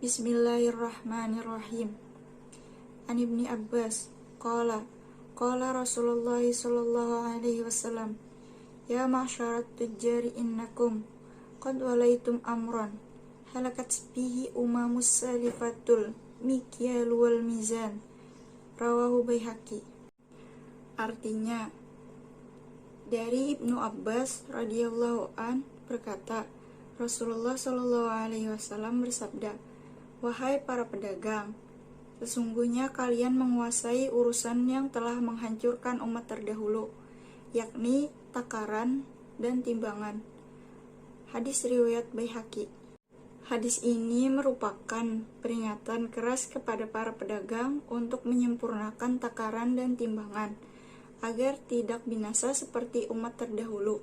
Bismillahirrahmanirrahim. An Ibni Abbas qala Rasulullah sallallahu alaihi wasallam, ya ma'syarat tujjari innakum qad walaitum amran halakat bihi umamus salifatul mikyal wal mizan, rawahu Baihaqi. Artinya, dari Ibnu Abbas radhiyallahu an berkata, Rasulullah sallallahu alaihi wasallam bersabda, wahai para pedagang, sesungguhnya kalian menguasai urusan yang telah menghancurkan umat terdahulu, yakni takaran dan timbangan. Hadis riwayat Baihaqi. Hadis ini merupakan peringatan keras kepada para pedagang untuk menyempurnakan takaran dan timbangan, agar tidak binasa seperti umat terdahulu,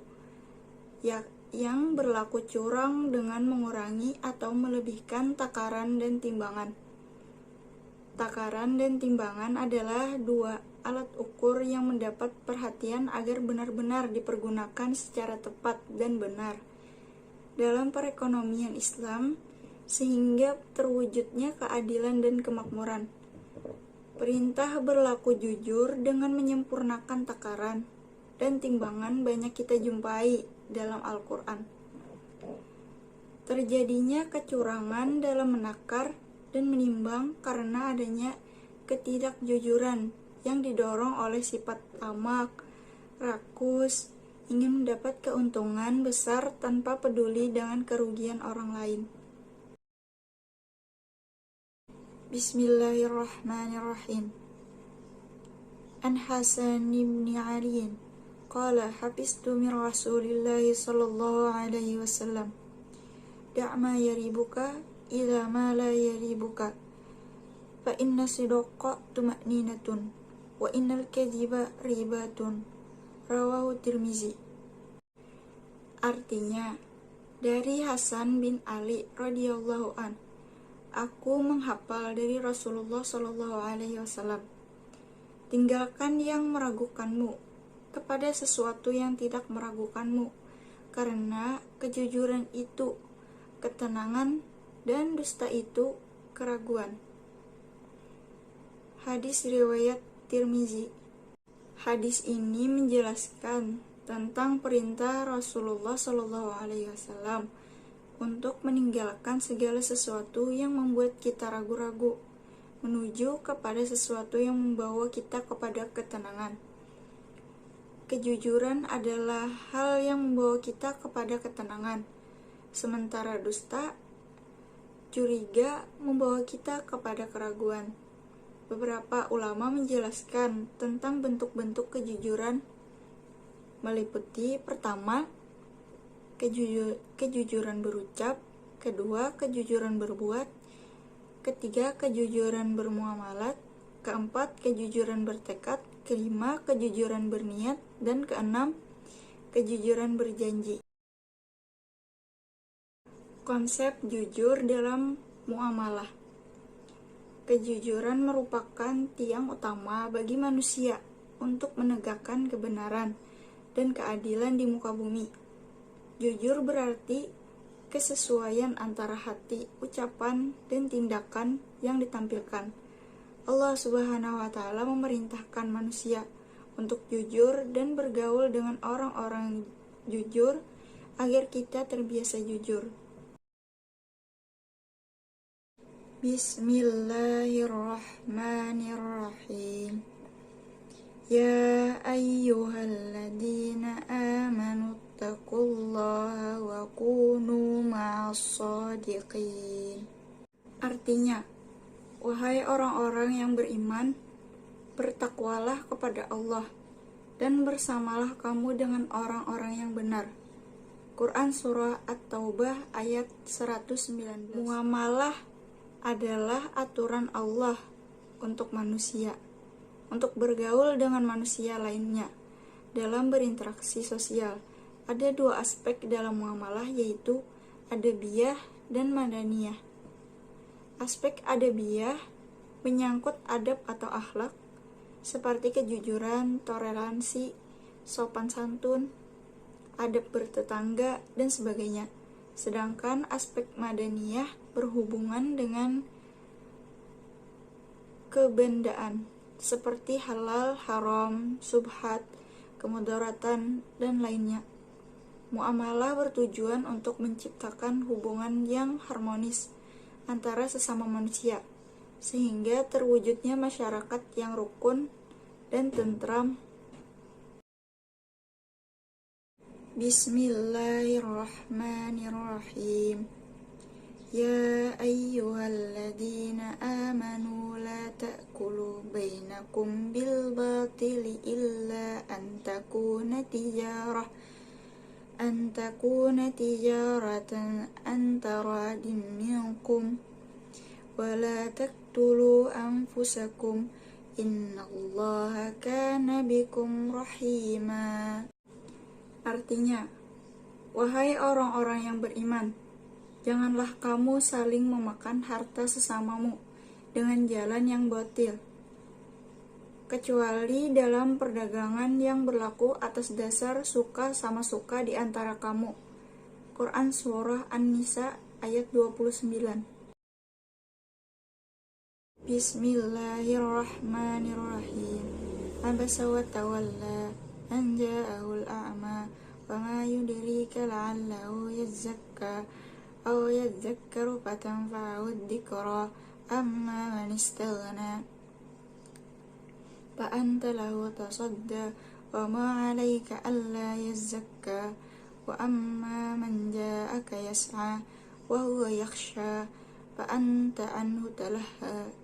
yang berlaku curang dengan mengurangi atau melebihkan takaran dan timbangan. Takaran dan timbangan adalah dua alat ukur yang mendapat perhatian agar benar-benar dipergunakan secara tepat dan benar dalam perekonomian Islam, sehingga terwujudnya keadilan dan kemakmuran. Perintah berlaku jujur dengan menyempurnakan takaran dan timbangan banyak kita jumpai dalam Al-Quran. Terjadinya kecurangan dalam menakar dan menimbang karena adanya ketidakjujuran yang didorong oleh sifat tamak, rakus, ingin mendapat keuntungan besar tanpa peduli dengan kerugian orang lain. Bismillahirrahmanirrahim. An Hasan bin Ali qala hafiztu min Rasulillah sallallahu alaihi wasallam, da' ma yaribuka ila ma la yaribuka, fa inna sidqa tuma'ninatun wa innal kadhiba ribatun, rawahu Tirmizi. Artinya, dari Hasan bin Ali radhiyallahu an, aku menghafal dari Rasulullah sallallahu alaihi wasallam, tinggalkan yang meragukanmu kepada sesuatu yang tidak meragukanmu, karena kejujuran itu ketenangan dan dusta itu keraguan. Hadis riwayat Tirmizi. Hadis ini menjelaskan tentang perintah Rasulullah Shallallahu Alaihi Wasallam untuk meninggalkan segala sesuatu yang membuat kita ragu-ragu, menuju kepada sesuatu yang membawa kita kepada ketenangan. Kejujuran adalah hal yang membawa kita kepada ketenangan, sementara dusta, curiga membawa kita kepada keraguan. Beberapa ulama menjelaskan tentang bentuk-bentuk kejujuran, meliputi pertama, kejujuran berucap, kedua, kejujuran berbuat, ketiga, kejujuran bermuamalat, keempat, kejujuran bertekad, kelima, kejujuran berniat, dan keenam, kejujuran berjanji. Konsep jujur dalam muamalah. Kejujuran merupakan tiang utama bagi manusia untuk menegakkan kebenaran dan keadilan di muka bumi. Jujur berarti kesesuaian antara hati, ucapan, dan tindakan yang ditampilkan. Allah Subhanahu wa Ta'ala memerintahkan manusia untuk jujur dan bergaul dengan orang-orang jujur agar kita terbiasa jujur. Bismillahirrahmanirrahim. Ya ayyuhalladzina amanu taqullaha wa kunu ma'as shadiqin. Artinya, wahai orang-orang yang beriman, bertakwalah kepada Allah dan bersamalah kamu dengan orang-orang yang benar. Quran Surah At-Taubah ayat 119. Muamalah adalah aturan Allah untuk manusia, untuk bergaul dengan manusia lainnya dalam berinteraksi sosial. Ada dua aspek dalam muamalah, yaitu adabiyah dan madaniyah. Aspek adabiyah menyangkut adab atau akhlak, seperti kejujuran, toleransi, sopan santun, adab bertetangga, dan sebagainya. Sedangkan aspek madaniyah berhubungan dengan kebendaan seperti halal, haram, subhat, kemudaratan, dan lainnya. Muamalah bertujuan untuk menciptakan hubungan yang harmonis antara sesama manusia, sehingga terwujudnya masyarakat yang rukun dan tentram. Bismillahirrahmanirrahim. Ya ayyuhalladzina amanu la ta'kulu bainakum bil batili illa an takuna tijaratan an taradin minkum wa la taqtulu anfusakum innallaha kana bikum rahima. Artinya, wahai orang-orang yang beriman, janganlah kamu saling memakan harta sesamamu dengan jalan yang batil, kecuali dalam perdagangan yang berlaku atas dasar suka sama suka di antara kamu. Quran Surah An-Nisa ayat 29. Bismillahirrahmanirrahim. Abasa wa tawalla an ja'ahul a'ma wa ma yudrika la'allahu yazzakka aw yadzakkaru fatanfa'u dzikra amma man istaghna fa anta lahu tasadda wa ma 'alaika alla yazzakka wa amma man ja'aka yas'a wa huwa yakhsha fa anta anhu talaha.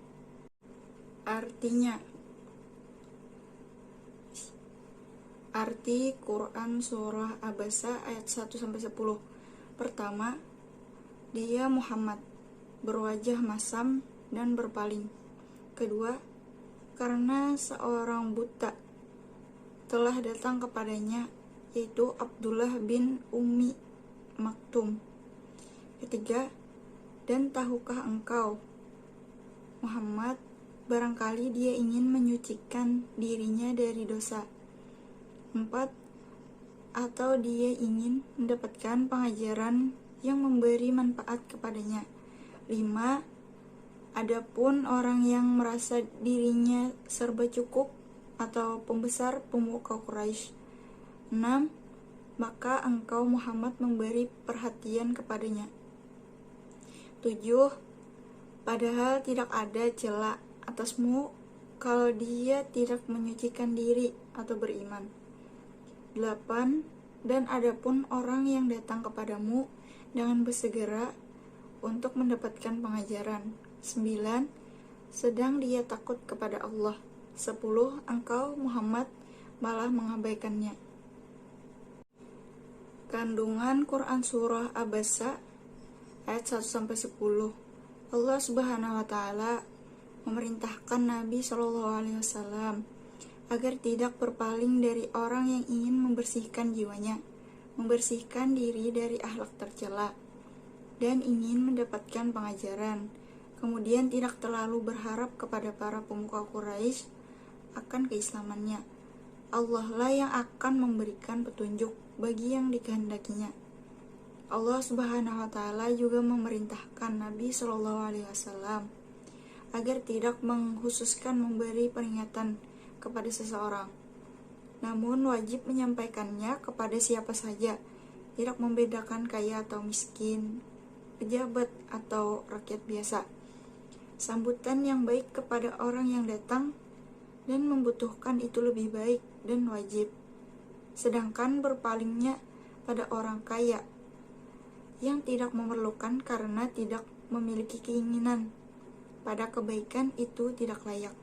Arti Quran Surah Abasa ayat 1-10. Pertama, dia Muhammad, berwajah masam dan berpaling. Kedua, karena seorang buta telah datang kepadanya, yaitu Abdullah bin Ummi Maktum. Ketiga, dan tahukah engkau, Muhammad, barangkali dia ingin menyucikan dirinya dari dosa. 4. Atau dia ingin mendapatkan pengajaran yang memberi manfaat kepadanya. 5. Adapun orang yang merasa dirinya serba cukup atau pembesar pemuka Quraisy. 6. Maka engkau Muhammad memberi perhatian kepadanya. 7. Padahal tidak ada cela atasmu kalau dia tidak menyucikan diri atau beriman. 8. Dan adapun orang yang datang kepadamu dengan bersegera untuk mendapatkan pengajaran. 9. Sedang dia takut kepada Allah. 10. Engkau Muhammad malah mengabaikannya. Kandungan Quran Surah Abasa ayat 1-10. Allah Subhanahu wa Ta'ala memerintahkan Nabi SAW agar tidak berpaling dari orang yang ingin membersihkan jiwanya, membersihkan diri dari akhlak tercela, dan ingin mendapatkan pengajaran. Kemudian tidak terlalu berharap kepada para pemuka Quraisy akan keislamannya. Allah lah yang akan memberikan petunjuk bagi yang dikehendakinya. Allah Subhanahu wa Ta'ala juga memerintahkan Nabi SAW agar tidak menghususkan memberi peringatan kepada seseorang, namun wajib menyampaikannya kepada siapa saja, tidak membedakan kaya atau miskin, pejabat atau rakyat biasa. Sambutan yang baik kepada orang yang datang dan membutuhkan itu lebih baik dan wajib, sedangkan berpalingnya pada orang kaya yang tidak memerlukan karena tidak memiliki keinginan pada kebaikan itu tidak layak.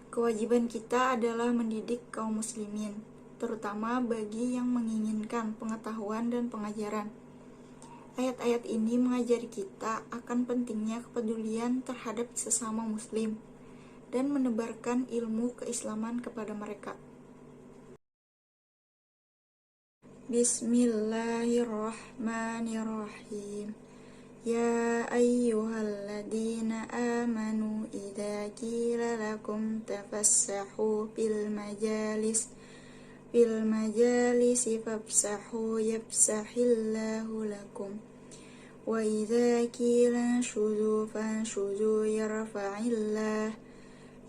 Kewajiban kita adalah mendidik kaum muslimin, terutama bagi yang menginginkan pengetahuan dan pengajaran. Ayat-ayat ini mengajari kita akan pentingnya kepedulian terhadap sesama muslim dan menebarkan ilmu keislaman kepada mereka. Bismillahirrahmanirrahim. Ya ayyuhalladzina amanu idza qila lakum tafassahu fil majalisi fafsahu yafsahillahu lakum وإذا قيل انشزوا فانشزوا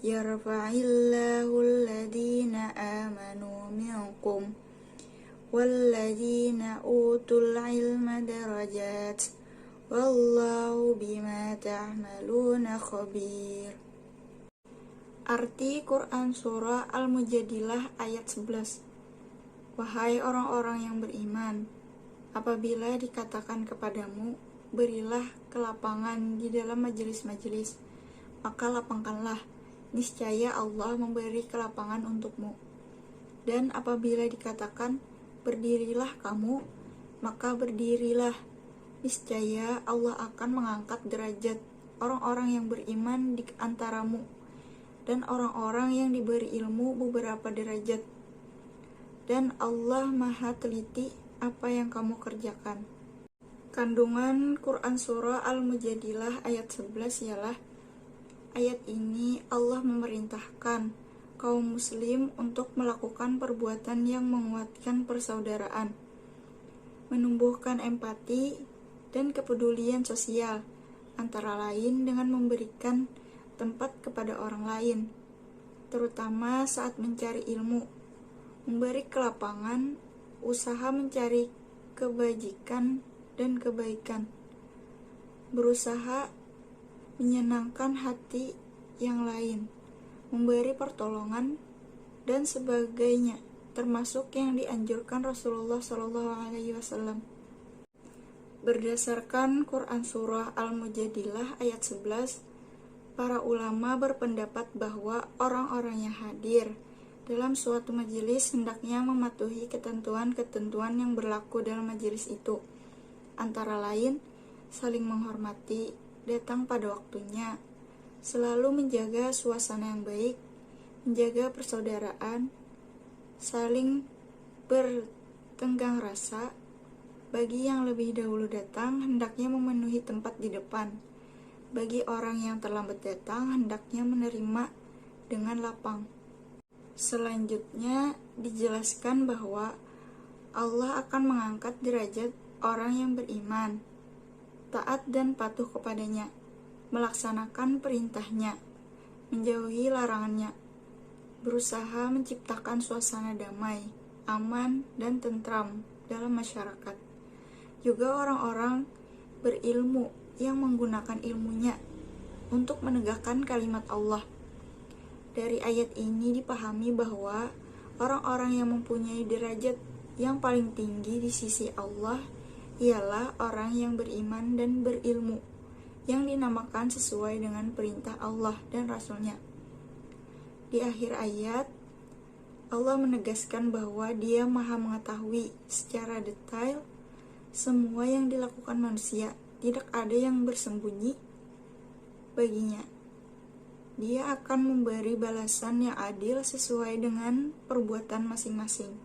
يرفع الله الذين آمنوا منكم والذين أوتوا العلم درجات والله بما تعملون خبير. Arti Quran Surah Al-Mujadilah ayat 11. Wahai orang-orang yang beriman, apabila dikatakan kepadamu, berilah kelapangan di dalam majelis-majelis, maka lapangkanlah, niscaya Allah memberi kelapangan untukmu. Dan apabila dikatakan, berdirilah kamu, maka berdirilah, niscaya Allah akan mengangkat derajat orang-orang yang beriman di antaramu, dan orang-orang yang diberi ilmu beberapa derajat. Dan Allah Maha teliti apa yang kamu kerjakan. Kandungan Quran Surah Al-Mujadilah ayat 11 ialah, ayat ini Allah memerintahkan kaum muslim untuk melakukan perbuatan yang menguatkan persaudaraan, menumbuhkan empati dan kepedulian sosial, antara lain dengan memberikan tempat kepada orang lain, terutama saat mencari ilmu, memberi kelapangan, usaha mencari kebajikan dan kebaikan, berusaha menyenangkan hati yang lain, memberi pertolongan, dan sebagainya, termasuk yang dianjurkan Rasulullah SAW. Berdasarkan Quran Surah Al-Mujadilah ayat 11, para ulama berpendapat bahwa orang-orang yang hadir dalam suatu majelis hendaknya mematuhi ketentuan-ketentuan yang berlaku dalam majelis itu, antara lain saling menghormati, datang pada waktunya, selalu menjaga suasana yang baik, menjaga persaudaraan, saling bertenggang rasa. Bagi yang lebih dahulu datang, hendaknya memenuhi tempat di depan. Bagi orang yang terlambat datang, hendaknya menerima dengan lapang. Selanjutnya dijelaskan bahwa Allah akan mengangkat derajat orang yang beriman, taat dan patuh kepadanya, melaksanakan perintahnya, menjauhi larangannya, berusaha menciptakan suasana damai, aman, dan tentram dalam masyarakat. Juga orang-orang berilmu yang menggunakan ilmunya untuk menegakkan kalimat Allah. Dari ayat ini dipahami bahwa orang-orang yang mempunyai derajat yang paling tinggi di sisi Allah ialah orang yang beriman dan berilmu, yang dinamakan sesuai dengan perintah Allah dan Rasul-Nya. Di akhir ayat, Allah menegaskan bahwa Dia Maha mengetahui secara detail semua yang dilakukan manusia. Tidak ada yang bersembunyi baginya. Dia akan memberi balasan yang adil sesuai dengan perbuatan masing-masing.